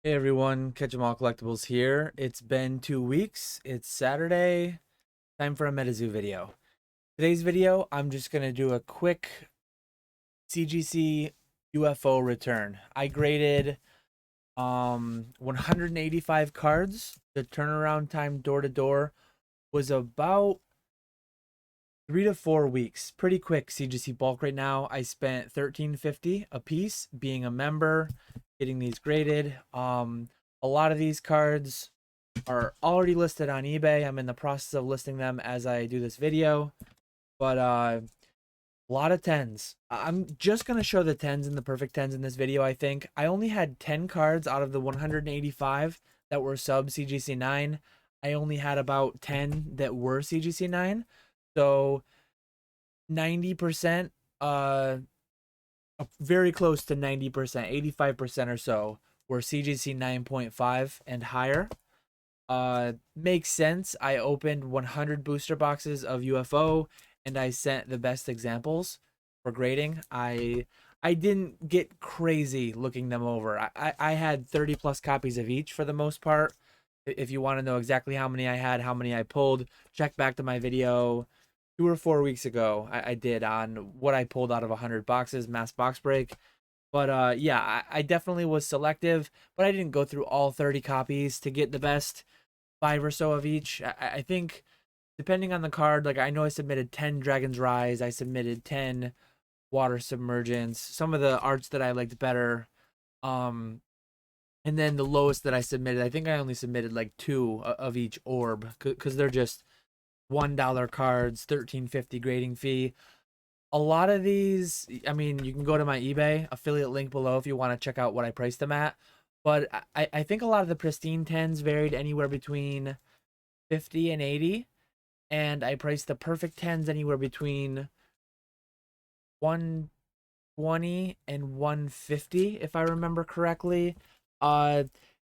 Hey everyone, Catch 'em All Collectibles here. It's been 2 weeks. It's Saturday. Time for a MetaZoo video. Today's video, I'm just gonna do a quick CGC UFO return. I graded 185 cards. The turnaround time door to door was about 3 to 4 weeks. Pretty quick CGC bulk right now. I spent $13.50 a piece being a member, getting these graded. A lot of these cards are already listed on eBay. I'm in the process of listing them as I do this video. But a lot of tens. I'm just going to show the tens and the perfect tens in this video, I think. I only had 10 cards out of the 185 that were sub CGC 9. I only had about 10 that were CGC 9. So 90%, very close to 90%, 85% or so were CGC 9.5 and higher. Makes sense. I opened 100 booster boxes of UFO and I sent the best examples for grading. I didn't get crazy looking them over. I had 30 plus copies of each for the most part. If you want to know exactly how many I had, how many I pulled, check back to my video 2 or 4 weeks ago. I did on what I pulled out of 100 boxes, mass box break. But yeah, I definitely was selective, but I didn't go through all 30 copies to get the best five or so of each. I think depending on the card, like I know I submitted 10 Dragon's Rise, I submitted 10 Water Submergence, some of the arts that I liked better. Um, and then the lowest that I submitted, I think I only submitted like two of each orb because they're just $1 cards, 13.50 grading fee. A lot of these, I mean, you can go to my eBay affiliate link below if you want to check out what I priced them at. But I think a lot of the pristine tens varied anywhere between 50 and 80, and I priced the perfect tens anywhere between 120 and 150 if I remember correctly. Uh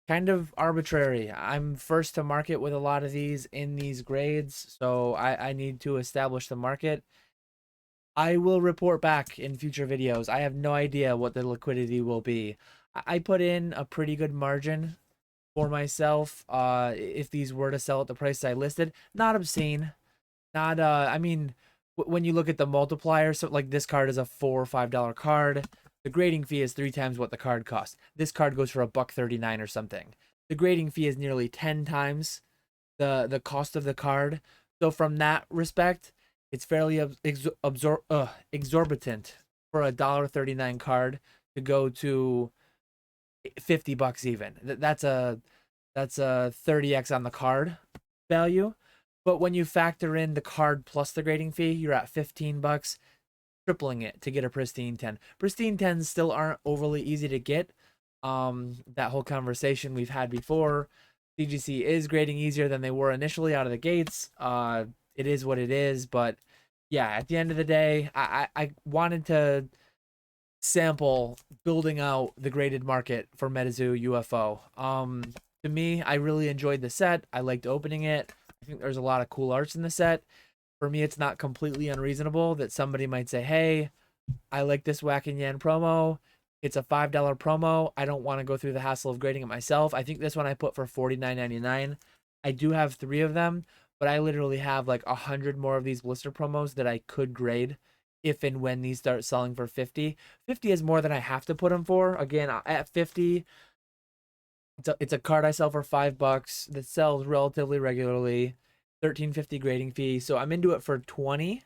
Kind of arbitrary. I'm first to market with a lot of these in these grades, so I need to establish the market. I will report back in future videos. I have no idea what the liquidity will be. I put in a pretty good margin for myself if these were to sell at the price I listed. Not obscene. Not I mean when you look at the multiplier, so like this card is a $4 or $5 card. The grading fee is 3 times what the card costs. This card goes for a buck 39 or something. The grading fee is nearly 10 times the cost of the card. So from that respect, it's fairly exorbitant for a $1.39 card to go to $50 even. That's a 30x on the card value. But when you factor in the card plus the grading fee, you're at $15, tripling it to get a pristine 10. Pristine 10s still aren't overly easy to get. That whole conversation we've had before. CGC is grading easier than they were initially out of the gates. It is what it is, but yeah, at the end of the day, I wanted to sample building out the graded market for MetaZoo UFO. To me, I really enjoyed the set. I liked opening it. I think there's a lot of cool arts in the set. For me, it's not completely unreasonable that somebody might say, hey, I like this Whack and Yan promo. It's a $5 promo. I don't want to go through the hassle of grading it myself. I think this one I put for $49.99. I do have 3 of them, but I literally have like 100 more of these blister promos that I could grade if and when these start selling for 50. 50 is more than I have to put them for. Again, at 50, it's a card I sell for $5 that sells relatively regularly. 13.50 grading fee. So I'm into it for 20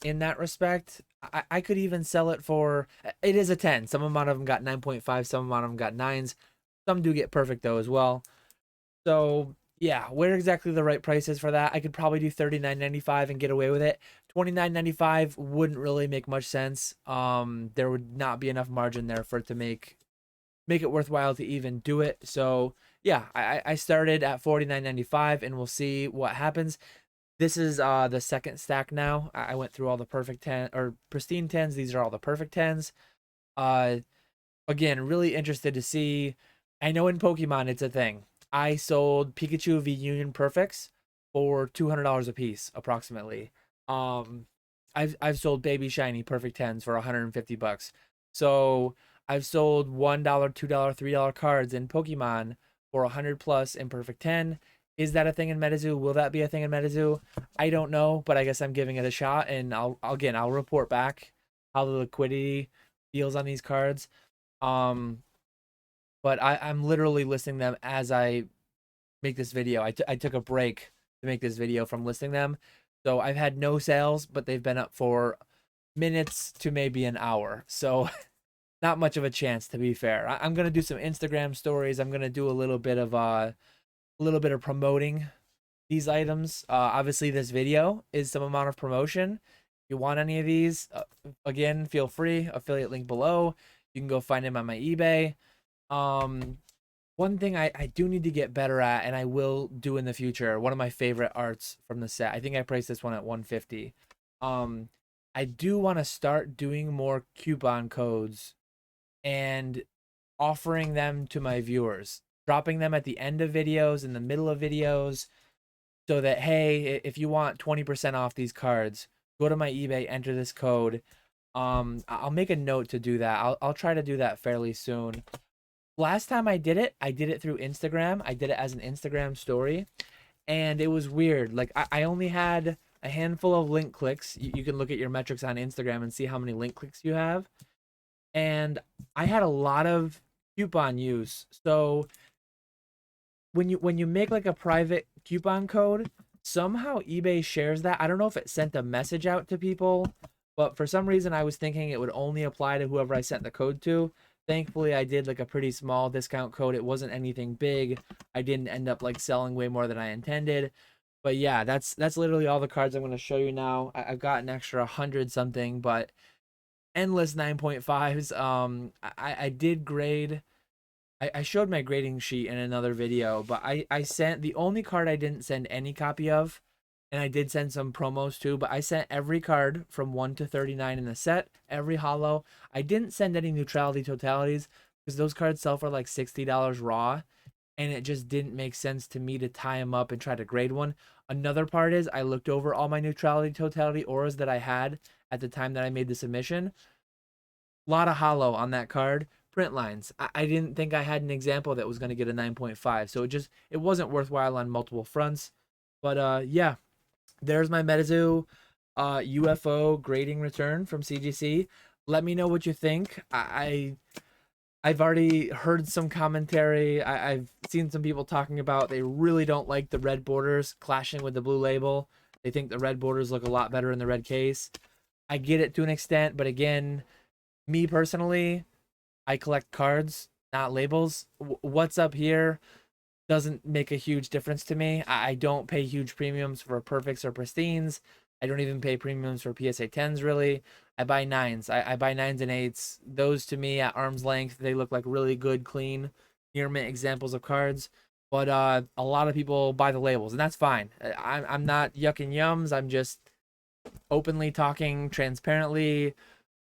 in that respect. I could even sell it for, it is a 10. Some amount of them got 9.5, some amount of them got 9s. Some do get perfect though as well. So yeah, where exactly the right price is for that? I could probably do $39.95 and get away with it. $29.95 wouldn't really make much sense. There would not be enough margin there for it to make it worthwhile to even do it. So yeah, I started at $49.95 and we'll see what happens. This is the second stack now. I went through all the perfect 10 or pristine 10s. These are all the perfect 10s. Uh Again, really interested to see. I know in Pokemon it's a thing. I sold Pikachu V Union Perfects for $200 a piece approximately. Um I've sold Baby Shiny Perfect 10s for $150. So I've sold $1, $2, $3 cards in Pokemon for 100 plus in Perfect 10. Is that a thing in MetaZoo? Will that be a thing in MetaZoo? I don't know, but I guess I'm giving it a shot, and I'll report back how the liquidity feels on these cards. Um, but I'm literally listing them as I make this video. I took a break to make this video from listing them. So I've had no sales, but they've been up for minutes to maybe an hour. So not much of a chance, to be fair. I'm gonna do some Instagram stories. I'm gonna do a little bit of promoting these items. Obviously, this video is some amount of promotion. If you want any of these, again, feel free. Affiliate link below. You can go find them on my eBay. One thing I do need to get better at, and I will do in the future, one of my favorite arts from the set. I think I priced this one at 150. I do want to start doing more coupon codes and offering them to my viewers, dropping them at the end of videos, in the middle of videos, so that, hey, if you want 20% off these cards, go to my eBay, enter this code. I'll make a note to do that. I'll try to do that fairly soon. Last time I did it through Instagram. I did it as an Instagram story, and it was weird. Like, I only had a handful of link clicks. You can look at your metrics on Instagram and see how many link clicks you have. And I had a lot of coupon use. So when you make like a private coupon code, somehow eBay shares that. I don't know if it sent a message out to people, but for some reason I was thinking it would only apply to whoever I sent the code to. Thankfully, I did like a pretty small discount code. It wasn't anything big. I didn't end up like selling way more than I intended. But yeah, that's literally all the cards I'm going to show you now. I've got an extra 100 something, but endless 9.5s. I did grade. I showed my grading sheet in another video, but I sent the only card I didn't send any copy of, and I did send some promos too, but I sent every card from 1 to 39 in the set, every holo. I didn't send any neutrality totalities because those cards sell for like $60 raw, and it just didn't make sense to me to tie them up and try to grade one. Another part is I looked over all my neutrality totality auras that I had at the time that I made the submission. A lot of holo on that card. Print lines. I didn't think I had an example that was going to get a 9.5, so it wasn't worthwhile on multiple fronts. But yeah, there's my MetaZoo UFO grading return from CGC. Let me know what you think. I've already heard some commentary. I've seen some people talking about they really don't like the red borders clashing with the blue label. They think the red borders look a lot better in the red case. I get it to an extent, but again, me personally, I collect cards, not labels. What's up here doesn't make a huge difference to me. I don't pay huge premiums for perfects or pristines. I don't even pay premiums for PSA 10s, really. I buy 9s. I buy 9s and 8s. Those, to me, at arm's length, they look like really good, clean, near mint examples of cards. But a lot of people buy the labels, and that's fine. I'm not yucking yums. I'm just openly talking transparently,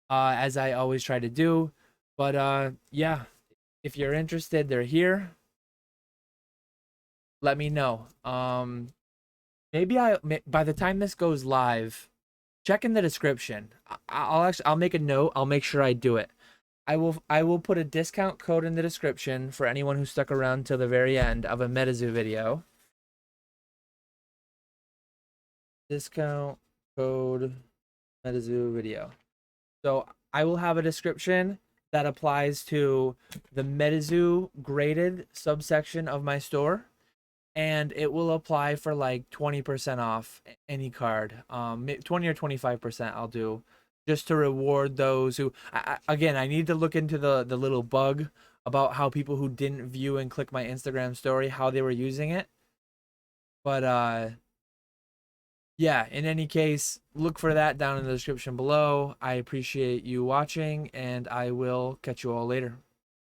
as I always try to do. But yeah, if you're interested, they're here. Let me know. Maybe by the time this goes live, check in the description. I'll make a note. I'll make sure I do it. I will put a discount code in the description for anyone who stuck around till the very end of a MetaZoo video. Discount code MetaZoo video. So I will have a description that applies to the MetaZoo graded subsection of my store, and it will apply for like 20% off any card. 20 or 25% I'll do, just to reward those who again, I need to look into the little bug about how people who didn't view and click my Instagram story, how they were using it. But yeah, in any case, look for that down in the description below. I appreciate you watching, and I will catch you all later.